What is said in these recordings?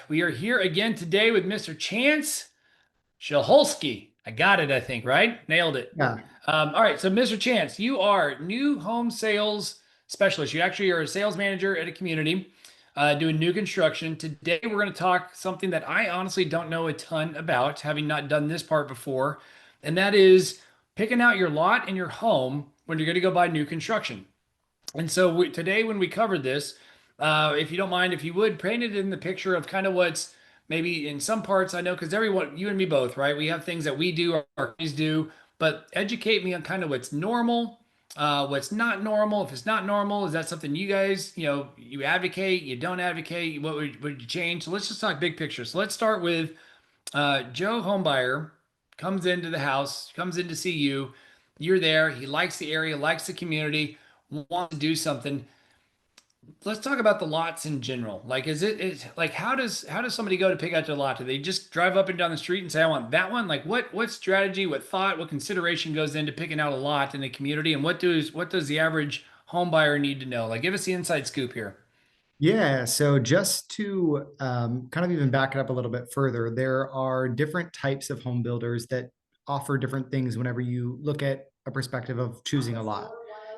We are here again today with Mr. Chance Szychulski. I got it, I think, right? Nailed it. Yeah. All right, so Mr. Chance, you are new home sales specialist. You actually are a sales manager at a community doing new construction. Today, we're going to talk something that I honestly don't know a ton about, having not done this part before, and that is picking out your lot and your home when you're going to go buy new construction. And so today, when we covered this, if you don't mind, if you would paint it in the picture of kind of what's maybe in some parts, I know because everyone, you and me both, right? We have things that we do, our companies do, but educate me on kind of what's normal, what's not normal. If it's not normal, is that something you guys, you advocate, you don't advocate? What would you change? So let's just talk big picture. So let's start with Joe Homebuyer comes into the house, comes in to see you. You're there. He likes the area, likes the community, wants to do something. Let's talk about the lots in general. Like, is like how does somebody go to pick out their lot? Do they just drive up and down the street and say, I want that one? Like what strategy, what thought, what consideration goes into picking out a lot in the community? And what does the average home buyer need to know? Like, give us the inside scoop here. Yeah. So just to kind of even back it up a little bit further, there are different types of home builders that offer different things whenever you look at a perspective of choosing a lot.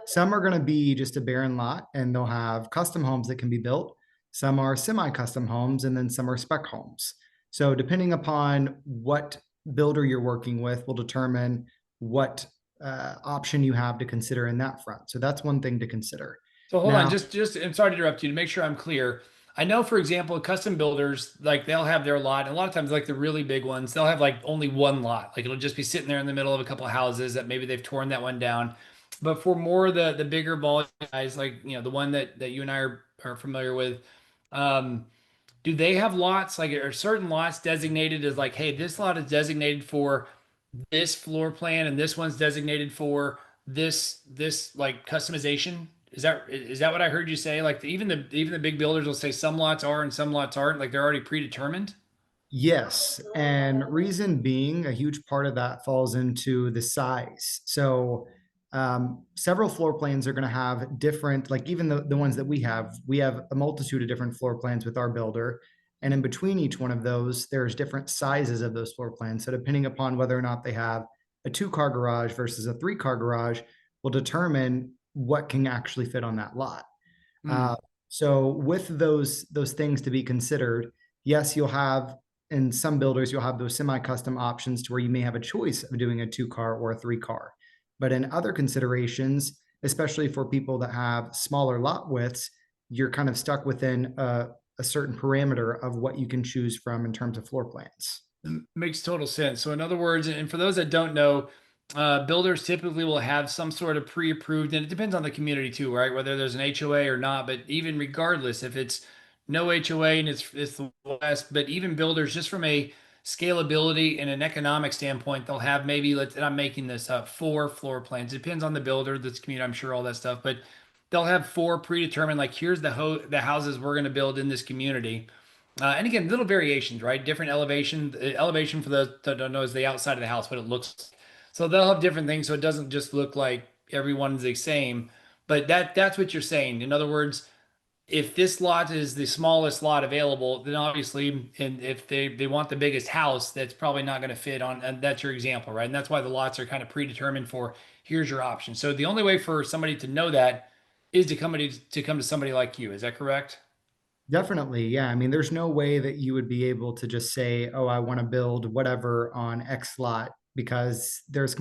Some are going to be just a barren lot and they'll have custom homes that can be built. Some are semi-custom homes and then some are spec homes. So depending upon what builder you're working with will determine what option you have to consider in that front. So that's one thing to consider. So hold on, Now, just I'm sorry to interrupt you to make sure I'm clear. I know, for example, custom builders, like they'll have their lot, and a lot of times, like the really big ones, they'll have like only one lot. Like it'll just be sitting there in the middle of a couple of houses that maybe they've torn that one down. But for more of the bigger volume guys, like the one that you and I are familiar with, um, do they have lots? Like are certain lots designated as like, hey, this lot is designated for this floor plan, and this one's designated for this like customization? Is that what I heard you say? Like even the big builders will say some lots are and some lots aren't, like they're already predetermined. yes, and reason being, a huge part of that falls into the size. So, several floor plans are going to have different, like even the ones that we have a multitude of different floor plans with our builder. And in between each one of those, there's different sizes of those floor plans. So, depending upon whether or not they have a two-car garage versus a three-car garage, will determine what can actually fit on that lot. Hmm. Uh, so, with those things to be considered, yes, you'll have in some builders, you'll have those semi-custom options to where you may have a choice of doing a two-car or a three-car. But in other considerations, especially for people that have smaller lot widths, you're kind of stuck within a certain parameter of what you can choose from in terms of floor plans. Makes total sense. So in other words, and for those that don't know, builders typically will have some sort of pre-approved, and it depends on the community too, right? Whether there's an HOA or not. But even regardless, if it's no HOA and it's the West, but even builders, just from a scalability and an economic standpoint, they'll have maybe and I'm making this up, four floor plans. It depends on the builder, this community, I'm sure all that stuff, but they'll have four predetermined. Like here's the houses we're going to build in this community. And again, little variations, right? Different elevation. Elevation for those that don't know is the outside of the house, what it looks like. So they'll have different things, so it doesn't just look like everyone's the same. But that's what you're saying. In other words, if this lot is the smallest lot available, then obviously, and if they want the biggest house, that's probably not going to fit on. And that's your example, right? And that's why the lots are kind of predetermined for here's your option. So the only way for somebody to know that is to come to somebody like you. Is that correct? Definitely, yeah. I mean, there's no way that you would be able to just say, "Oh, I want to build whatever on X lot," because there's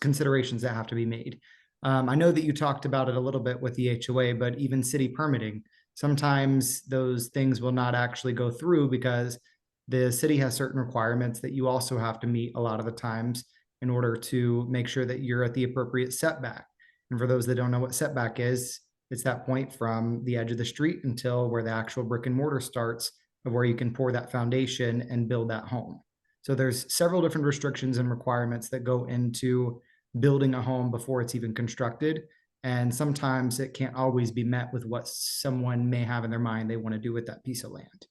considerations that have to be made. I know that you talked about it a little bit with the HOA, but even city permitting, sometimes those things will not actually go through because the city has certain requirements that you also have to meet a lot of the times in order to make sure that you're at the appropriate setback. And for those that don't know what setback is, it's that point from the edge of the street until where the actual brick and mortar starts of where you can pour that foundation and build that home. So there's several different restrictions and requirements that go into building a home before it's even constructed. And sometimes it can't always be met with what someone may have in their mind they want to do with that piece of land.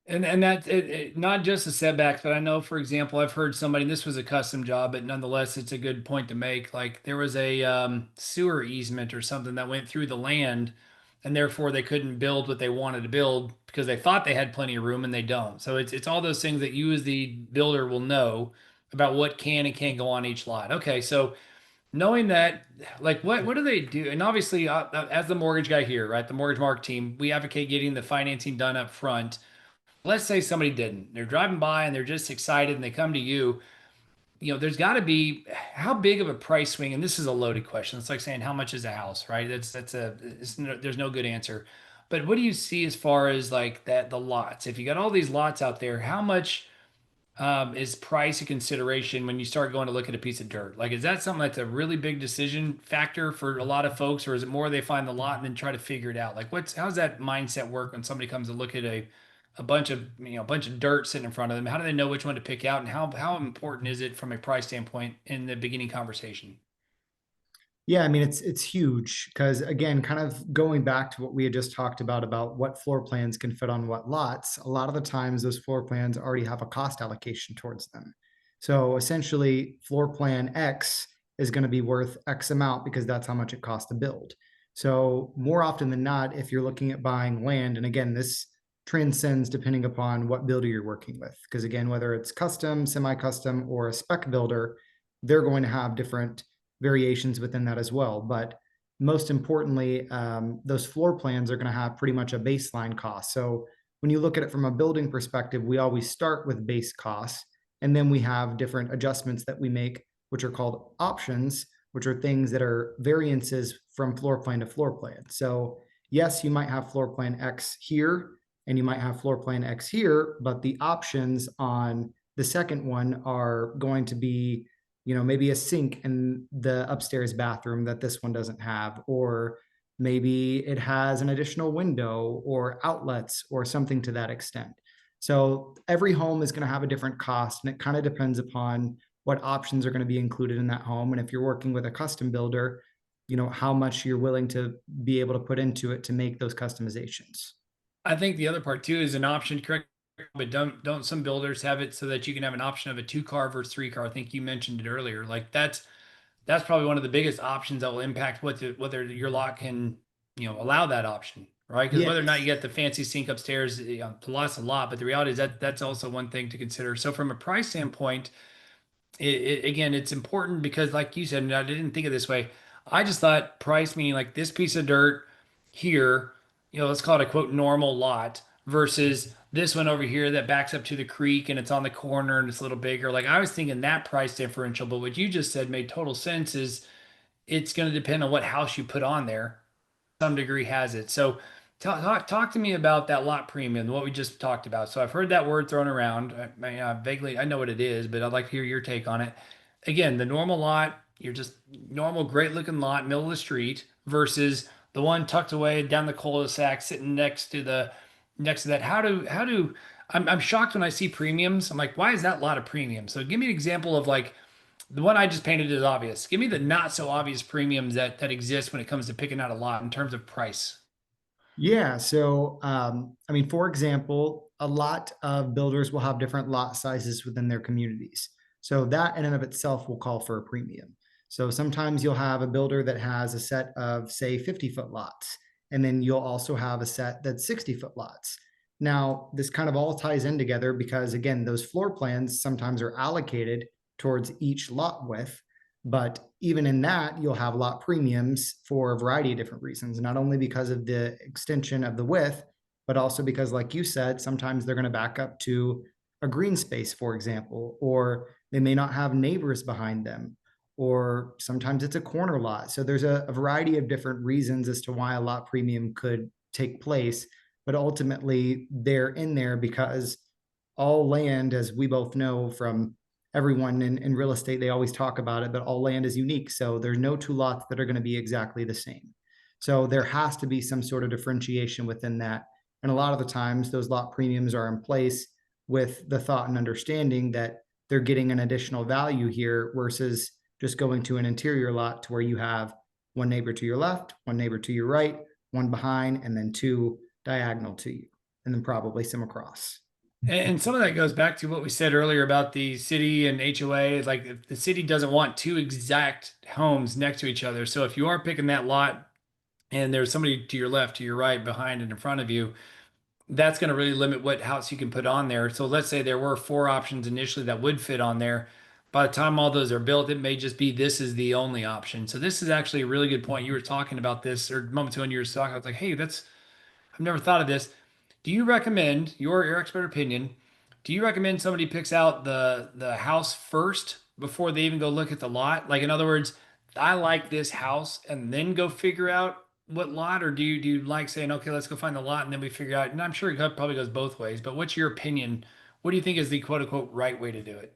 And that not just the setbacks, but I know, for example, I've heard somebody, this was a custom job, but nonetheless, it's a good point to make. Like there was a sewer easement or something that went through the land, and therefore they couldn't build what they wanted to build because they thought they had plenty of room and they don't. So it's all those things that you as the builder will know about what can and can't go on each lot. Okay, so knowing that, like what do they do? And obviously, as the mortgage guy here, right, the mortgage mark team, we advocate getting the financing done up front. Let's say somebody didn't. They're driving by and they're just excited and they come to you. There's got to be how big of a price swing, and this is a loaded question. It's like saying how much is a house, right? There's no good answer. But what do you see as far as like that the lots? If you got all these lots out there, how much is price a consideration when you start going to look at a piece of dirt? Like, is that something that's a really big decision factor for a lot of folks, or is it more they find the lot and then try to figure it out? Like, how's that mindset work when somebody comes to look at a bunch of a bunch of dirt sitting in front of them? How do they know which one to pick out, and how important is it from a price standpoint in the beginning conversation? Yeah, I mean it's huge because again, kind of going back to what we had just talked about what floor plans can fit on what lots, a lot of the times those floor plans already have a cost allocation towards them. So essentially, floor plan X is going to be worth X amount because that's how much it costs to build. So more often than not, if you're looking at buying land, and again, this transcends depending upon what builder you're working with, because again, whether it's custom, semi-custom, or a spec builder, they're going to have different variations within that as well. But most importantly, those floor plans are going to have pretty much a baseline cost. So when you look at it from a building perspective, we always start with base costs, and then we have different adjustments that we make, which are called options, which are things that are variances from floor plan to floor plan. So yes, you might have floor plan X here, and you might have floor plan X here, but the options on the second one are going to be maybe a sink in the upstairs bathroom that this one doesn't have, or maybe it has an additional window or outlets or something to that extent. So every home is going to have a different cost, and it kind of depends upon what options are going to be included in that home. And if you're working with a custom builder, how much you're willing to be able to put into it to make those customizations. I think the other part too is an option, correct? But don't some builders have it so that you can have an option of a two car versus three car? I think you mentioned it earlier. Like that's probably one of the biggest options that will impact whether your lot can allow that option, right? Because whether or not you Yes. get the fancy sink upstairs, the lot's a lot, but the reality is that that's also one thing to consider. So from a price standpoint, again, it's important because, like you said, and I didn't think of it this way. I just thought price meaning like this piece of dirt here, let's call it a quote normal lot versus this one over here that backs up to the creek and it's on the corner and it's a little bigger. Like I was thinking that price differential, but what you just said made total sense. Is it's going to depend on what house you put on there some degree has it. So talk to me about that lot premium, what we just talked about. So I've heard that word thrown around. Vaguely, I know what it is, but I'd like to hear your take on it. Again, the normal lot, you're just normal, great looking lot, middle of the street, versus the one tucked away down the cul-de-sac, sitting next to that. I'm shocked when I see premiums. I'm like, why is that lot of premium? So give me an example of like the one I just painted is obvious. Give me the not so obvious premiums that exist when it comes to picking out a lot in terms of price. Yeah. So, I mean, for example, a lot of builders will have different lot sizes within their communities. So that in and of itself will call for a premium. So sometimes you'll have a builder that has a set of, say, 50-foot lots, and then you'll also have a set that's 60-foot lots. Now, this kind of all ties in together because, again, those floor plans sometimes are allocated towards each lot width. But even in that, you'll have lot premiums for a variety of different reasons, not only because of the extension of the width, but also because, like you said, sometimes they're going to back up to a green space, for example, or they may not have neighbors behind them, or sometimes it's a corner lot. So there's a variety of different reasons as to why a lot premium could take place. But ultimately, they're in there because all land, as we both know from everyone in real estate, they always talk about it, but all land is unique. So there's no two lots that are going to be exactly the same. So there has to be some sort of differentiation within that. And a lot of the times those lot premiums are in place with the thought and understanding that they're getting an additional value here versus just going to an interior lot to where you have one neighbor to your left, one neighbor to your right, one behind, and then two diagonal to you, and then probably some across. And some of that goes back to what we said earlier about the city and HOA. Like if the city doesn't want two exact homes next to each other. So if you are picking that lot and there's somebody to your left, to your right, behind, and in front of you, that's going to really limit what house you can put on there. So let's say there were four options initially that would fit on there. By the time all those are built, it may just be this is the only option. So this is actually a really good point. You were talking about this, or moments ago when you were talking, I was like, hey, that's I've never thought of this. Do you recommend your expert opinion? Do you recommend somebody picks out the house first before they even go look at the lot? Like in other words, I like this house and then go figure out what lot, or do you like saying, okay, let's go find the lot and then we figure out? And I'm sure it probably goes both ways, but what's your opinion? What do you think is the quote unquote right way to do it?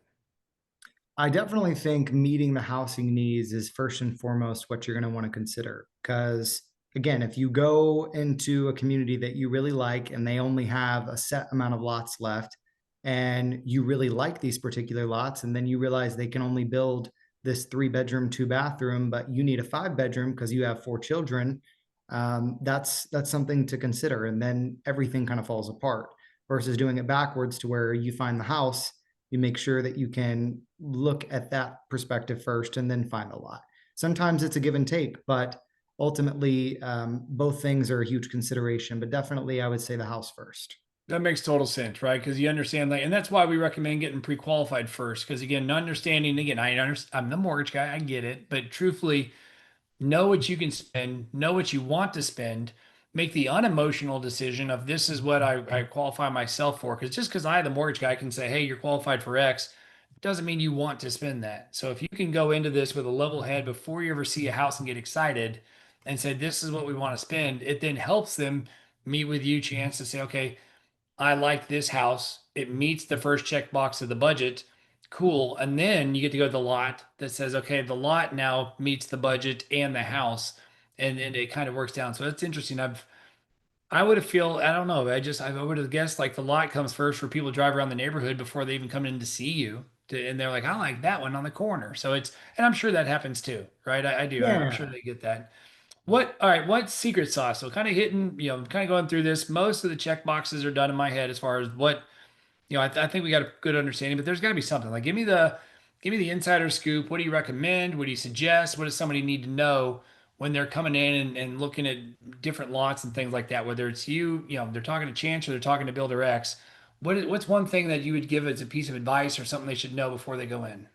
I definitely think meeting the housing needs is first and foremost what you're going to want to consider. Because again, if you go into a community that you really like and they only have a set amount of lots left, and you really like these particular lots, and then you realize they can only build this 3 bedroom, 2 bathroom, but you need a 5 bedroom because you have 4 children, that's something to consider. And then everything kind of falls apart versus doing it backwards to where you find the house, you make sure that you can look at that perspective first and then find a lot. Sometimes it's a give and take, but ultimately, both things are a huge consideration. But definitely, I would say the house first. That makes total sense, right? Because you understand, like, and that's why we recommend getting pre-qualified first. Because again, understanding, again, I'm the mortgage guy, I get it, but truthfully, know what you can spend, know what you want to spend, make the unemotional decision of this is what I qualify myself for. Because just because I, the mortgage guy, can say, hey, you're qualified for X, doesn't mean you want to spend that. So if you can go into this with a level head before you ever see a house and get excited and say, this is what we want to spend, it then helps them meet with you, chance to say, okay, I like this house. It meets the first checkbox of the budget. Cool. And then you get to go to the lot that says, okay, the lot now meets the budget and the house. And it kind of works down. So that's interesting. I would have feel, I don't know. I would have guessed like the lot comes first for people to drive around the neighborhood before they even come in to see you. And they're like, I like that one on the corner. So and I'm sure that happens too, right? I do. I'm sure Yeah, they get that. All right, what secret sauce? So kind of hitting, kind of going through this. Most of the check boxes are done in my head as far as what, I think we got a good understanding, but there's got to be something. Like give me the insider scoop. What do you recommend? What do you suggest? What does somebody need to know when they're coming in and looking at different lots and things like that? Whether it's they're talking to Chance or they're talking to Builder X. What's one thing that you would give as a piece of advice or something they should know before they go in?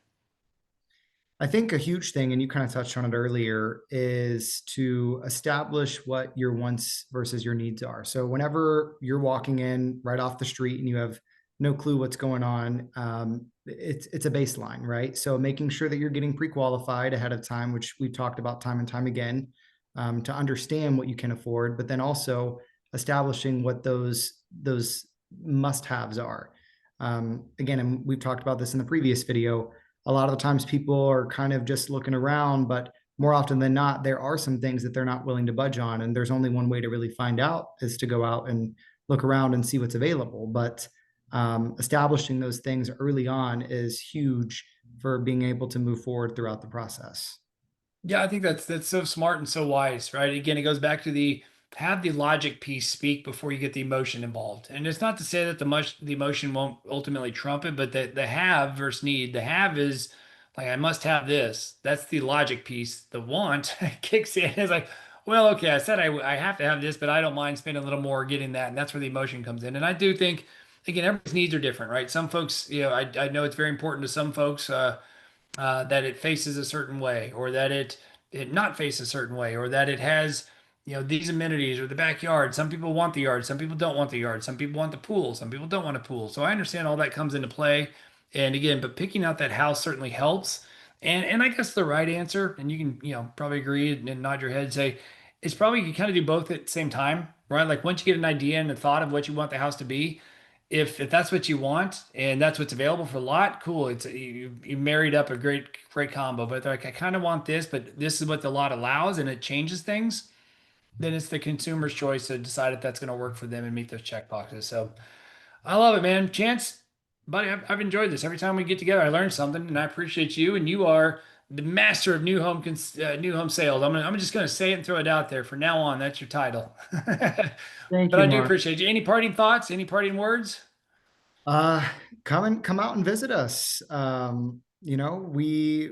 I think a huge thing, and you kind of touched on it earlier, is to establish what your wants versus your needs are. So whenever you're walking in right off the street and you have no clue what's going on, it's a baseline, right? So making sure that you're getting pre-qualified ahead of time, which we've talked about time and time again, to understand what you can afford, but then also establishing what those must-haves are. Again, and we've talked about this in the previous video, a lot of the times people are kind of just looking around, but more often than not, there are some things that they're not willing to budge on. And there's only one way to really find out is to go out and look around and see what's available. But establishing those things early on is huge for being able to move forward throughout the process. Yeah, I think that's so smart and so wise, right? Again, it goes back to the have the logic piece speak before you get the emotion involved. And it's not to say that the emotion won't ultimately trump it, but the have versus need. The have is like I must have this. That's the logic piece. The want kicks in. It's like, well, okay, I said I have to have this, but I don't mind spending a little more getting that. And that's where the emotion comes in. And I do think, again, everybody's needs are different, right? Some folks, I know it's very important to some folks. That it faces a certain way, or that it not face a certain way, or that it has these amenities or the backyard. Some people want the yard, some people don't want the yard, some people want the pool, some people don't want a pool. So I understand all that comes into play. And again, but picking out that house certainly helps. And I guess the right answer, and you can probably agree and nod your head and say it's probably you kind of do both at the same time, right? Like once you get an idea and a thought of what you want the house to be, if that's what you want and that's what's available for a lot, cool. It's you married up a great combo. But like I kind of want this, but this is what the lot allows, and it changes things. Then it's the consumer's choice to decide if that's going to work for them and meet those check boxes. So I love it, man. Chance, buddy, I've enjoyed this. Every time we get together, I learn something, and I appreciate you. And you are the master of new home sales. I'm just gonna say it and throw it out there. For now on, that's your title. Thank But you, I do Mark. appreciate you. Any parting thoughts? Any parting words? Uh, come out and visit us. We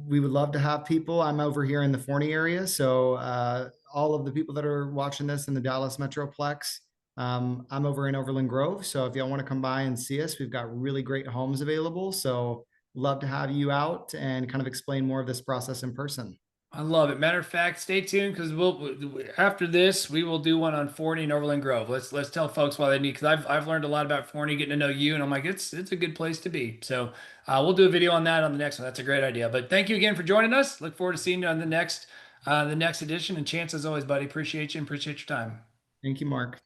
would love to have people. I'm over here in the Forney area, so all of the people that are watching this in the Dallas Metroplex, I'm over in Overland Grove. So if y'all want to come by and see us, we've got really great homes available. So love to have you out and kind of explain more of this process in person. I love it. Matter of fact, stay tuned because after this we will do one on Forney and Overland Grove. Let's tell folks why they need, because I've learned a lot about Forney, getting to know you, and I'm like it's a good place to be. So we'll do a video on that on the next one. That's a great idea. But thank you again for joining us. Look forward to seeing you on the next edition. And Chance, as always, buddy, appreciate you and appreciate your time. Thank you, Mark.